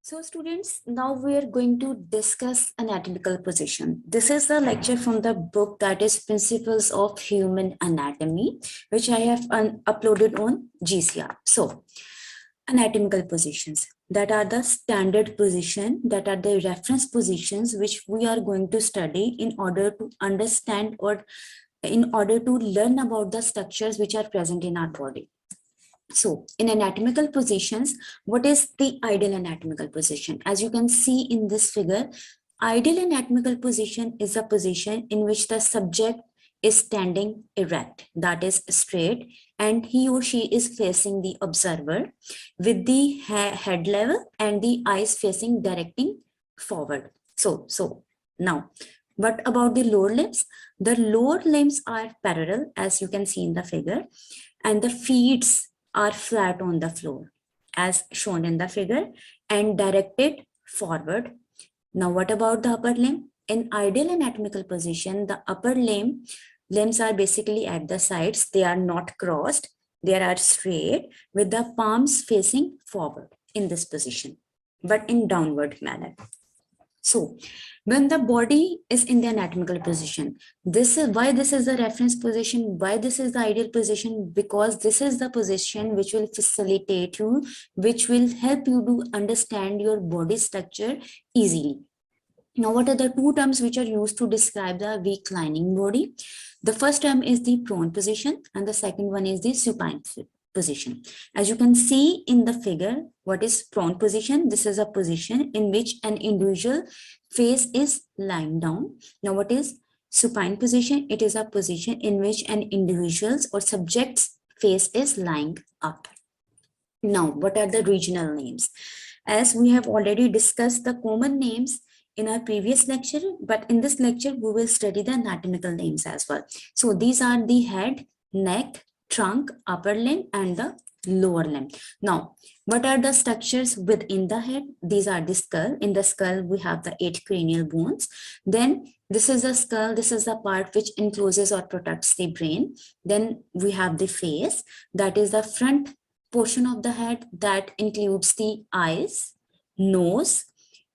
So students, now we are going to discuss anatomical position. This is the lecture from the book that is Principles of Human Anatomy, which I have uploaded on GCR. So anatomical positions, that are the standard position, that are the reference positions which we are going to study in order to understand or in order to learn about the structures which are present in our body. So in anatomical positions, what is the ideal anatomical position? As you can see in this figure, ideal anatomical position is a position in which the subject is standing erect, that is straight, and he or she is facing the observer with the head level and the eyes facing directing forward. So now, what about the lower limbs? The lower limbs are parallel, as you can see in the figure, and the feet are flat on the floor as shown in the figure and directed forward. Now what about the upper limb? In ideal anatomical position, the upper limbs are basically at the sides. They are not crossed. They are straight with the palms facing forward in this position, but in downward manner. So when the body is in the anatomical position, this is why this is the reference position, why this is the ideal position, because this is the position which will facilitate you, which will help you to understand your body structure easily. Now, what are the two terms which are used to describe the reclining body? The first term is the prone position and the second one is the supine position. As you can see in the figure, what is prone position? This is a position in which an individual face is lying down. Now, what is supine position? It is a position in which an individual's or subject's face is lying up. Now, what are the regional names? As we have already discussed the common names in our previous lecture, but in this lecture, we will study the anatomical names as well. So these are the head, neck, trunk, upper limb, and the lower limb. Now, what are the structures within the head? These are the skull. In the skull, we have the 8 cranial bones. Then this is the skull. This is the part which encloses or protects the brain. Then we have the face. That is the front portion of the head that includes the eyes, nose,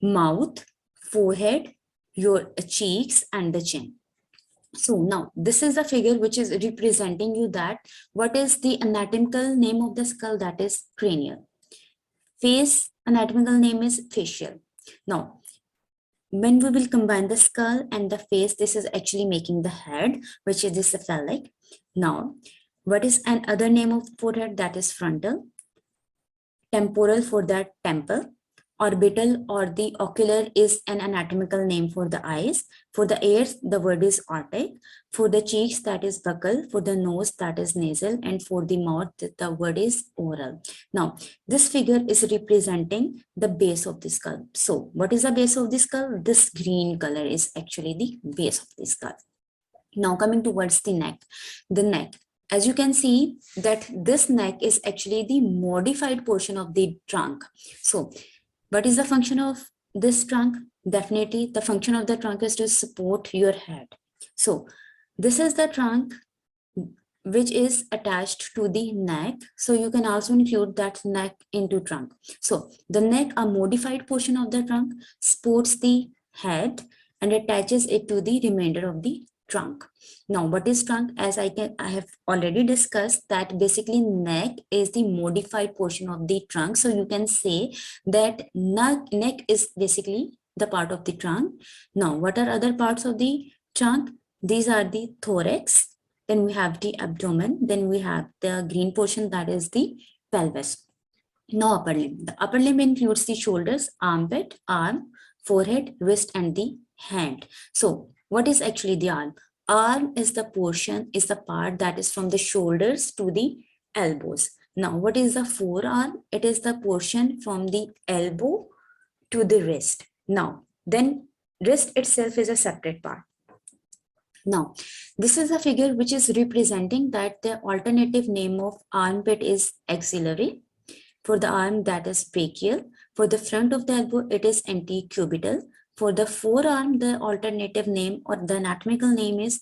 mouth, forehead, your cheeks, and the chin. So now this is the figure which is representing you that what is the anatomical name of the skull? That is cranial. Face anatomical name is facial. Now, when we will combine the skull and the face, this is actually making the head, which is the cephalic. Now, what is another name of forehead? That is frontal. Temporal for that temple. Orbital or the ocular is an anatomical name for the eyes. For the ears, the word is orbit. For the cheeks, that is buccal. For the nose, that is nasal. And for the mouth, the word is oral. Now, this figure is representing the base of the skull. So, what is the base of the skull? This green color is actually the base of the skull. Now, coming towards the neck. The neck. As you can see that this neck is actually the modified portion of the trunk. So, what is the function of this trunk? Definitely the function of the trunk is to support your head. So this is the trunk which is attached to the neck. So you can also include that neck into trunk. So the neck, a modified portion of the trunk, supports the head and attaches it to the remainder of the trunk. Now, what is trunk? As I have already discussed that basically neck is the modified portion of the trunk. So you can say that neck is basically the part of the trunk. Now, what are other parts of the trunk? These are the thorax. Then we have the abdomen. Then we have the green portion, that is the pelvis. Now, upper limb. The upper limb includes the shoulders, armpit, arm, forehead, wrist, and the hand. So what is actually the arm? Arm is the portion, is the part that is from the shoulders to the elbows. Now, what is the forearm? It is the portion from the elbow to the wrist. Now, then wrist itself is a separate part. Now, this is a figure which is representing that the alternative name of armpit is axillary. For the arm, that is brachial. For the front of the elbow, it is antecubital. For the forearm, the alternative name or the anatomical name is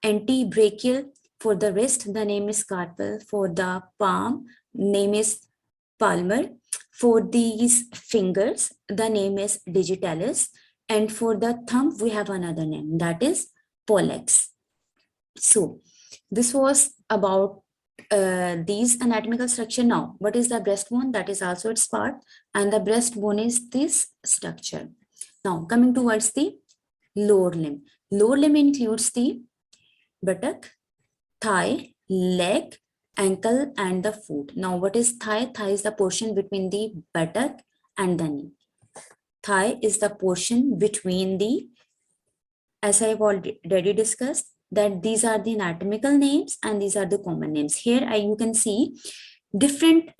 antebrachial. For the wrist, the name is carpal. For the palm, name is palmar. For these fingers, the name is digitalis. And for the thumb, we have another name, that is pollex. So this was about these anatomical structure. Now, what is the breastbone? That is also its part. And the breastbone is this structure. Now, coming towards the lower limb. Lower limb includes the buttock, thigh, leg, ankle, and the foot. Now, what is thigh? Thigh is the portion between the buttock and the knee. Thigh is the portion between the, as I've already discussed, that these are the anatomical names and these are the common names. Here you can see different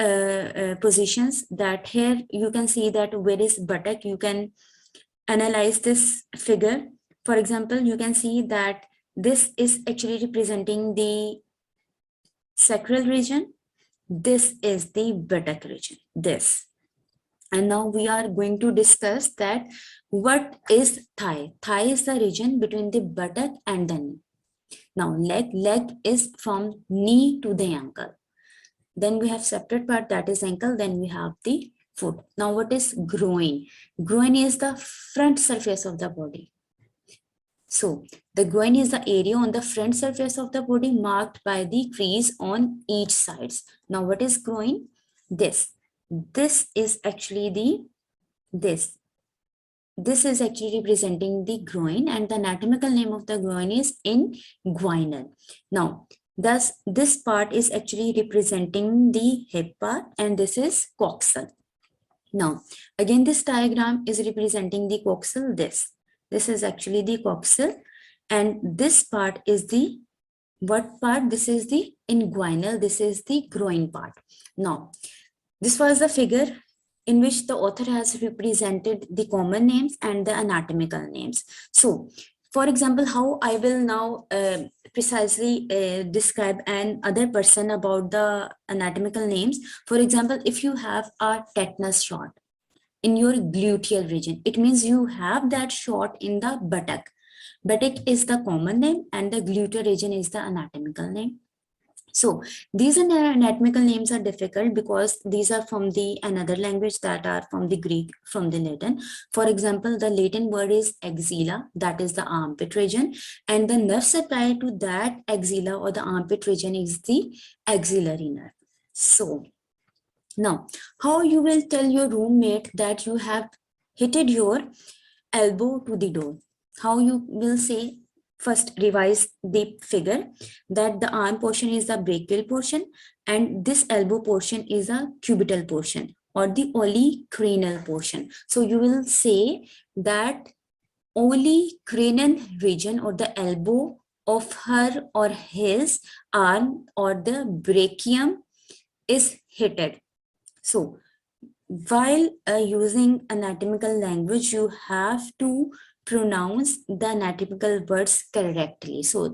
positions, that here you can see that where is buttock. You can analyze this figure. For example, you can see that this is actually representing the sacral region. This is the buttock region, this. And now we are going to discuss that what is thigh. Thigh is the region between the buttock and the knee. Now leg is from knee to the ankle. Then we have separate part, that is ankle. Then we have the foot. Now what is groin? Groin is the front surface of the body. So the groin is the area on the front surface of the body marked by the crease on each sides. Now what is groin? This is actually the this. This is actually representing the groin, and the anatomical name of the groin is inguinal. Now, thus this part is actually representing the hip part, and this is coxal. Now, again, this diagram is representing the coxal. This is actually the coxal, and this part is the what part? This is the inguinal. This is the groin part. Now, this was the figure in which the author has represented the common names and the anatomical names. So, for example, how I will now precisely describe an other person about the anatomical names. For example, if you have a tetanus shot in your gluteal region, it means you have that shot in the buttock. Buttock is the common name and the gluteal region is the anatomical name. So these anatomical names are difficult because these are from the another language, that are from the Greek, from the Latin. For example, the Latin word is axilla, that is the armpit region, and the nerve supply to that axilla or the armpit region is the axillary nerve. So now, how you will tell your roommate that you have hit your elbow to the door? How you will say? First, revise the figure, that the arm portion is the brachial portion and this elbow portion is a cubital portion or the olecraneal portion. So you will say that olecraneal region or the elbow of her or his arm or the brachium is hit. So while using anatomical language, you have to pronounce the anatomical words correctly. So